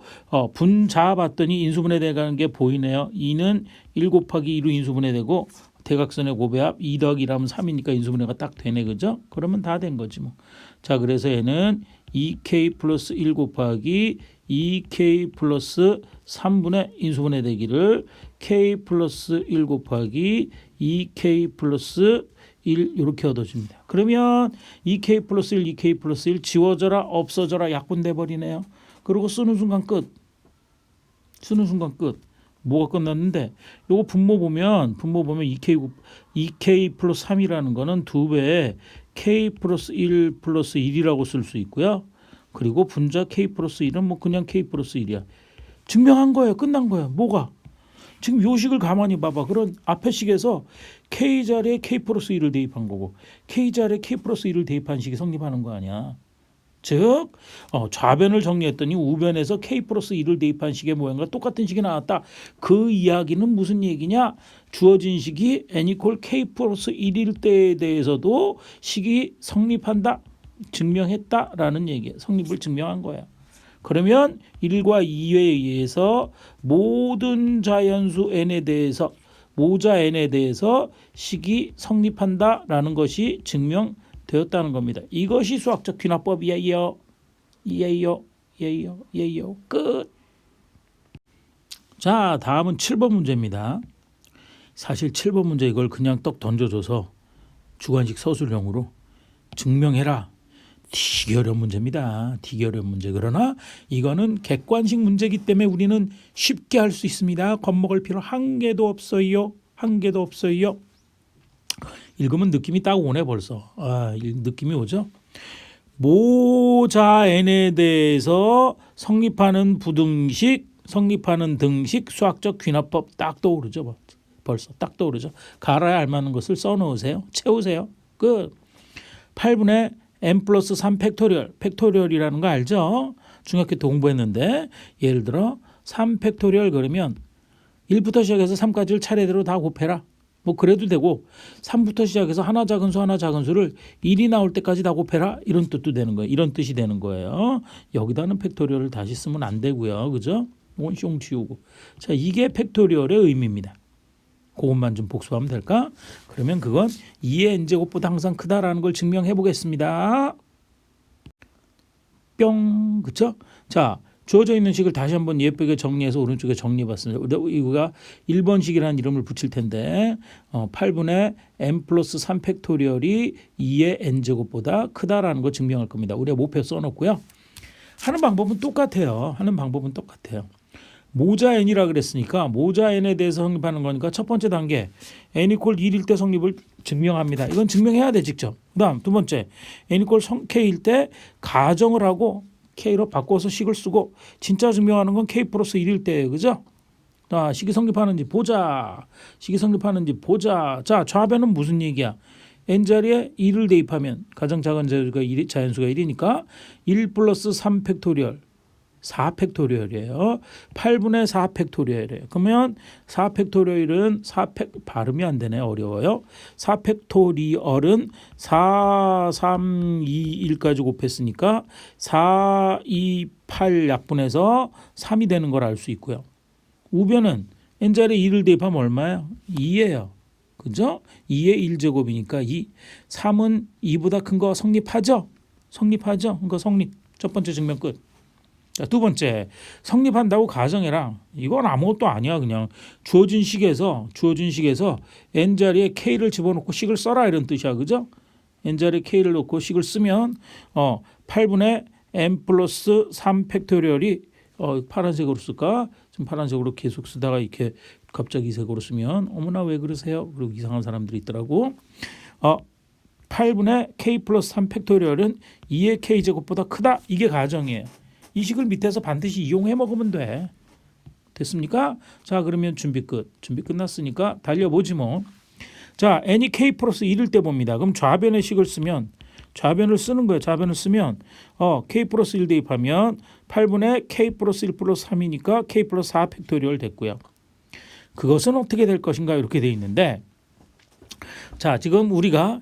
Speaker 1: 분자 봤더니 인수분해 돼가는 게 보이네요. 2는 1 곱하기 2로 인수분해 되고 대각선의 곱배합 2 더하기 1하면 3이니까 인수분해가 딱 되네. 그죠? 그러면 다 된 거지 뭐. 자, 그래서 얘는 2k 플러스 1 곱하기 2k 플러스 3분의 인수분해 되기를 k 플러스 1 곱하기 2k 플러스 1 이렇게 얻어줍니다. 그러면 2k 플러스 1, 2k 플러스 1 지워져라 없어져라 약분돼 버리네요. 그리고 쓰는 순간 끝. 쓰는 순간 끝. 뭐가 끝났는데 요거 분모 보면 2k 플러스 3이라는 거는 2배의 k 플러스 1 플러스 1이라고 쓸 수 있고요. 그리고 분자 k 플러스 1은 뭐 그냥 k 플러스 1이야. 증명한 거예요. 끝난 거예요. 뭐가? 지금 요 식을 가만히 봐봐. 그런 앞에 식에서 k 자리에 k 플러스 1을 대입한 거고 k 자리에 k 플러스 1을 대입한 식이 성립하는 거 아니야. 즉 좌변을 정리했더니 우변에서 k 플러스 1을 대입한 식의 모양과 똑같은 식이 나왔다. 그 이야기는 무슨 얘기냐? 주어진 식이 n 이퀄 k 플러스 1일 때에 대해서도 식이 성립한다. 증명했다라는 얘기예요. 성립을 증명한 거야. 그러면 1과 2에 의해서 모든 자연수 n에 대해서 모자 n에 대해서 식이 성립한다라는 것이 증명되었다는 겁니다. 이것이 수학적 귀납법이에요. 예요. 끝. 자, 다음은 7번 문제입니다. 사실 7번 문제 이걸 그냥 떡 던져줘서 주관식 서술형으로 증명해라. 되게 어려운 문제입니다. 되게 어려운 문제. 그러나 이거는 객관식 문제이기 때문에 우리는 쉽게 할 수 있습니다. 겁먹을 필요 한 개도 없어요. 한 개도 없어요. 읽으면 느낌이 딱 오네 벌써. 느낌이 오죠. 모자 n에 대해서 성립하는 부등식, 성립하는 등식, 수학적 귀납법 딱 떠오르죠. 벌써 딱 떠오르죠. 갈아야 알 만한 것을 써놓으세요. 채우세요. 끝. 8분의 n 플러스 3 팩토리얼. 팩토리얼이라는 거 알죠? 중학교 때 공부했는데 예를 들어 3 팩토리얼 그러면 1부터 시작해서 3까지를 차례대로 다 곱해라. 뭐 그래도 되고 3부터 시작해서 하나 작은 수를 1이 나올 때까지 다 곱해라. 이런 뜻도 되는 거예요. 이런 뜻이 되는 거예요. 여기다는 팩토리얼을 다시 쓰면 안 되고요. 그죠? 원숑 지우고. 자, 이게 팩토리얼의 의미입니다. 그것만 좀 복습하면 될까? 그러면 그건 2의 n제곱보다 항상 크다라는 걸 증명해 보겠습니다. 뿅. 그렇죠? 자, 주어져 있는 식을 다시 한번 예쁘게 정리해서 오른쪽에 정리해 봤습니다. 이거가 1번식이라는 이름을 붙일 텐데 8분의 n 플러스 3 팩토리얼이 2의 n제곱보다 크다라는 걸 증명할 겁니다. 우리가 목표 써놓고요. 하는 방법은 똑같아요. 모자 n이라 그랬으니까 모자 n에 대해서 성립하는 거니까 첫 번째 단계 n 이퀄 1일 때 성립을 증명합니다. 이건 증명해야 돼 직접. 그다음 두 번째 n 이퀄 k일 때 가정을 하고 k로 바꿔서 식을 쓰고 진짜 증명하는 건 k 플러스 1일 때예요. 그죠? 자, 식이 성립하는지 보자. 자, 좌변은 무슨 얘기야? n자리에 1을 대입하면 가장 작은 자연수가 1이니까 1 플러스 3 팩토리얼 4 팩토리얼이에요. 8분의 4 팩토리얼이에요. 그러면 4 팩토리얼은 발음이 안 되네. 어려워요. 4 팩토리얼은 4, 3, 2, 1까지 곱했으니까 4, 2, 8 약분해서 3이 되는 걸 알 수 있고요. 우변은 n자리에 2를 대입하면 얼마예요? 2예요. 그죠? 2의 1제곱이니까 2. 3은 2보다 큰 거 성립하죠? 그거 성립. 첫 번째 증명 끝. 자, 두 번째 성립한다고 가정해라. 이건 아무것도 아니야. 그냥 주어진 식에서 n자리에 k를 집어넣고 식을 써라 이런 뜻이야. 그죠? n자리에 k를 넣고 식을 쓰면 8분의 n 플러스 3 팩토리얼이 파란색으로 쓸까? 지금 파란색으로 계속 쓰다가 이렇게 갑자기 색으로 쓰면 어머나 왜 그러세요? 그리고 이상한 사람들이 있더라고. 8분의 k 플러스 3 팩토리얼은 2의 k제곱보다 크다. 이게 가정이에요. 이 식을 밑에서 반드시 이용해 먹으면 돼. 됐습니까? 자, 그러면 준비 끝. 준비 끝났으니까 달려보지 뭐. 자, n이 k 플러스 1일 때 봅니다. 그럼 좌변의 식을 쓰면 좌변을 쓰는 거예요. 좌변을 쓰면 k 플러스 1 대입하면 8분의 k 플러스 1 플러스 3이니까 k 플러스 4 팩토리얼 됐고요. 그것은 어떻게 될 것인가 이렇게 돼 있는데 자, 지금 우리가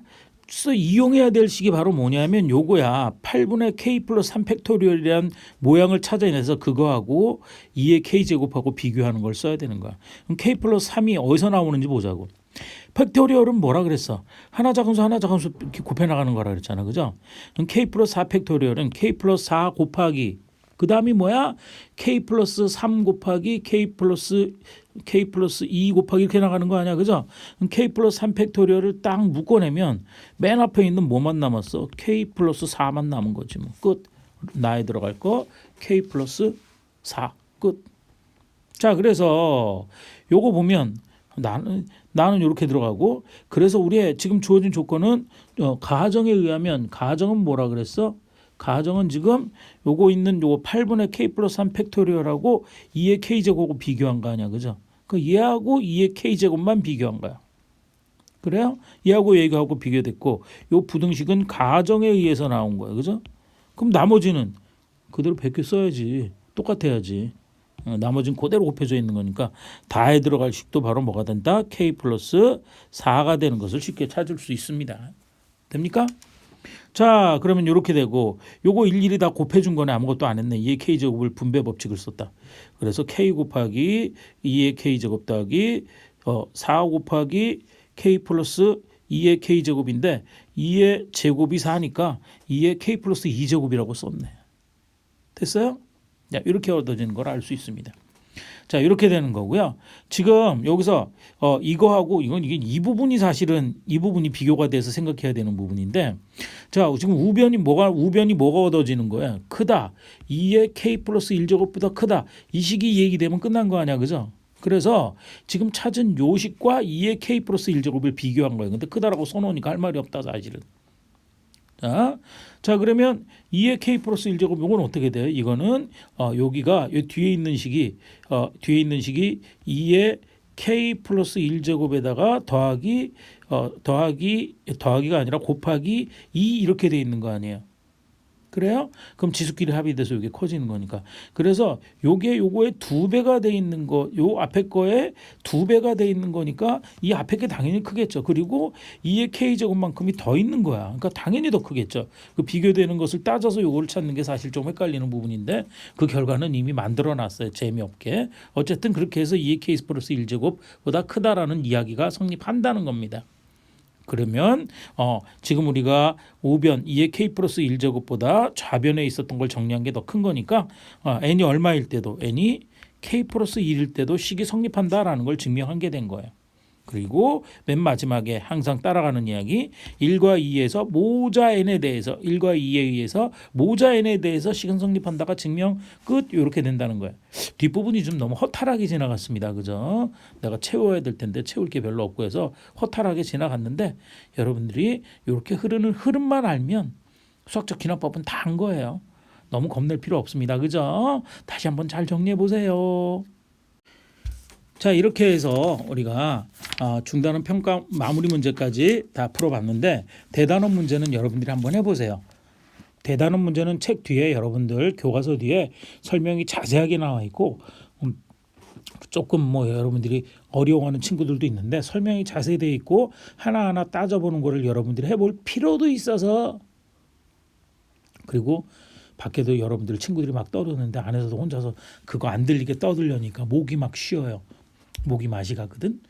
Speaker 1: 이용해야 될 식이 바로 뭐냐면 요거야. 8분의 k 플러스 3 팩토리얼이란 모양을 찾아내서 그거하고 2의 k제곱하고 비교하는 걸 써야 되는 거야. 그럼 k 플러스 3이 어디서 나오는지 보자고. 팩토리얼은 뭐라 그랬어? 하나 작은 수 하나 작은 수 이렇게 곱해 나가는 거라 그랬잖아. 그죠? 그럼 k 플러스 4 팩토리얼은 k 플러스 4 곱하기 그 다음이 뭐야? k 플러스 3 곱하기 k 플러스 2 곱하기 이렇게 나가는 거 아니야. 그죠? 그럼 k 플러스 3 팩토리얼을 딱 묶어내면 맨 앞에 있는 뭐만 남았어? k 플러스 4만 남은 거지. 뭐. 끝. 나에 들어갈 거 k 플러스 4. 끝. 자, 그래서 요거 보면 나는 이렇게 들어가고 그래서 우리의 지금 주어진 조건은 가정에 의하면 가정은 뭐라 그랬어? 가정은 지금 요거 있는 요거 8분의 k 플러스 3 팩토리얼하고 2의 k 제곱하고 비교한 거 아니야. 그죠? 그 얘하고 2의 k 제곱만 비교한 거야. 그래요? 얘하고 얘하고 비교됐고 요 부등식은 가정에 의해서 나온 거야. 그죠? 그럼 나머지는 그대로 베껴 써야지. 똑같아야지. 나머지는 그대로 곱해져 있는 거니까 다에 들어갈 식도 바로 뭐가 된다? k 플러스 4가 되는 것을 쉽게 찾을 수 있습니다. 됩니까? 자, 그러면 이렇게 되고 요거 일일이 다 곱해준 거네. 아무것도 안 했네. 2의 k제곱을 분배 법칙을 썼다. 그래서 k 곱하기 2의 k제곱 더하기 4 곱하기 k 플러스 2의 k제곱인데 2의 제곱이 4니까 2의 k 플러스 2제곱이라고 썼네. 됐어요? 자, 이렇게 얻어지는 걸 알 수 있습니다. 자, 이렇게 되는 거고요. 지금 여기서 이거하고 이게 이 부분이 사실은 이 부분이 비교가 돼서 생각해야 되는 부분인데, 자, 지금 우변이 뭐가 얻어지는 거야? 크다. 2의 k 플러스 1제곱보다 크다. 이 식이 얘기되면 끝난 거 아니야, 그죠? 그래서 지금 찾은 요식과 2의 k 플러스 1제곱을 비교한 거예요. 근데 크다라고 써놓으니까 할 말이 없다 사실은. 자, 그러면 2의 k 플러스 1제곱 이건 어떻게 돼요? 이거는 여기가 이 뒤에 있는 식이 2의 k 플러스 1제곱에다가 더하기가 아니라 곱하기 2 이렇게 돼 있는 거 아니에요? 그래요? 그럼 지수끼리 합의돼서 이게 커지는 거니까. 그래서 요게 요거에 2배가 돼 있는 거, 요 앞에 거에 2배가 돼 있는 거니까 이 앞에 게 당연히 크겠죠. 그리고 2의 k 제곱만큼이 더 있는 거야. 그러니까 당연히 더 크겠죠. 그 비교되는 것을 따져서 요거를 찾는 게 사실 좀 헷갈리는 부분인데 그 결과는 이미 만들어 놨어요. 재미없게. 어쨌든 그렇게 해서 2의 k 플러스 1제곱보다 크다라는 이야기가 성립한다는 겁니다. 그러면 지금 우리가 우변 2의 k 플러스 1제곱보다 좌변에 있었던 걸 정리한 게 더 큰 거니까 n이 얼마일 때도 n이 k 플러스 1일 때도 식이 성립한다라는 걸 증명한 게 된 거예요. 그리고 맨 마지막에 항상 따라가는 이야기 1과 2에서 모자 n에 대해서 1과 2에 의해서 모자 n에 대해서 식은 성립한다가 증명 끝 이렇게 된다는 거예요. 뒷부분이 좀 너무 허탈하게 지나갔습니다. 그죠? 내가 채워야 될 텐데 채울 게 별로 없고 해서 허탈하게 지나갔는데 여러분들이 이렇게 흐르는 흐름만 알면 수학적 기납법은 다 한 거예요. 너무 겁낼 필요 없습니다. 그죠? 다시 한번 잘 정리해 보세요. 자, 이렇게 해서 우리가 중단원 평가 마무리 문제까지 다 풀어봤는데 대단원 문제는 여러분들이 한번 해보세요. 대단원 문제는 책 뒤에 여러분들 교과서 뒤에 설명이 자세하게 나와 있고 조금 뭐 여러분들이 어려워하는 친구들도 있는데 설명이 자세히 되어 있고 하나하나 따져보는 거를 여러분들이 해볼 필요도 있어서 그리고 밖에도 여러분들 친구들이 막 떠드는데 안에서도 혼자서 그거 안 들리게 떠들려니까 목이 막 쉬어요. 목이 맛이 가거든.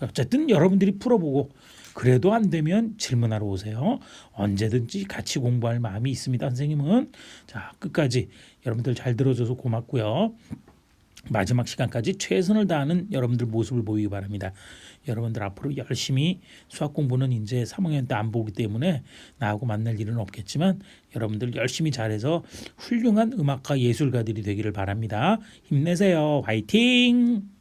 Speaker 1: 어쨌든 여러분들이 풀어보고 그래도 안 되면 질문하러 오세요. 언제든지 같이 공부할 마음이 있습니다. 선생님은. 자, 끝까지 여러분들 잘 들어줘서 고맙고요. 마지막 시간까지 최선을 다하는 여러분들 모습을 보이기 바랍니다. 여러분들 앞으로 열심히 수학 공부는 이제 3학년 때 안 보기 때문에 나하고 만날 일은 없겠지만 여러분들 열심히 잘해서 훌륭한 음악가 예술가들이 되기를 바랍니다. 힘내세요. 화이팅!